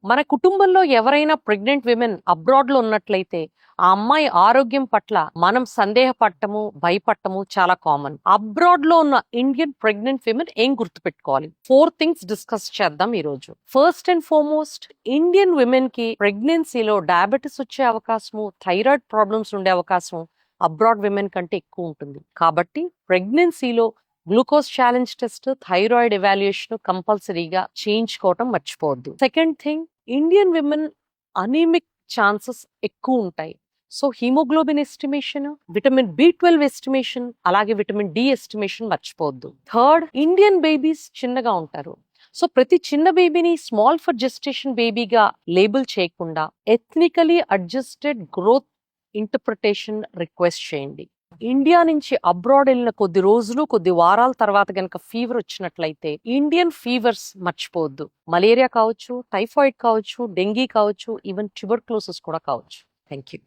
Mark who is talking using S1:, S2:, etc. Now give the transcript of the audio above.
S1: మన కుటుంబంలో ఎవరైనా ప్రెగ్నెంట్ విమెన్ అబ్రాడ్ లో ఉన్నట్లయితే ఆ అమ్మాయి ఆరోగ్యం పట్ల మనం సందేహపడటము భయపడటము చాలా కామన్. అబ్రాడ్ లో ఉన్న ఇండియన్ ప్రెగ్నెంట్ విమెన్ ఏం గుర్తుపెట్టుకోవాలి? 4 థింగ్స్ డిస్కస్ చేద్దాం ఈ రోజు. First and foremost, Indian women కి ప్రెగ్నెన్సీలో డయాబెటిస్ వచ్చే అవకాశము, థైరాయిడ్ ప్రాబ్లమ్స్ ఉండే అవకాశం అబ్రాడ్ విమెన్ కంటే ఎక్కువ ఉంటుంది. కాబట్టి ప్రెగ్నెన్సీలో glucose challenge test, thyroid evaluation కంపల్సరీగా చేయించుకోవటం మర్చిపోవద్దు. Second thing, Indian women anaemic chances ఎక్కువ ఉంటాయి. So haemoglobin estimation, vitamin B12 estimation, అలాగే విటమిన్ D ఎస్టిమేషన్ మర్చిపోవద్దు. థర్డ్, ఇండియన్ బేబీస్ చిన్నగా ఉంటారు. సో ప్రతి చిన్న బేబీని స్మాల్ ఫర్ జెస్టేషన్ బేబీగా లేబుల్ చేయకుండా ఎథ్నికలీ అడ్జస్టెడ్ గ్రోత్ ఇంటర్ప్రిటేషన్ రిక్వెస్ట్ చేయండి. ఇండియా నుంచి అబ్రాడ్ వెళ్ళిన కొద్ది రోజులు కొద్ది వారాల తర్వాత గనక ఫీవర్ వచ్చినట్లయితే ఇండియన్ ఫీవర్స్ మర్చిపోవద్దు. మలేరియా కావచ్చు, టైఫాయిడ్ కావచ్చు, డెంగీ కావచ్చు, ఈవెన్ ట్యూబర్క్లోసిస్ కూడా కావచ్చు. Thank you.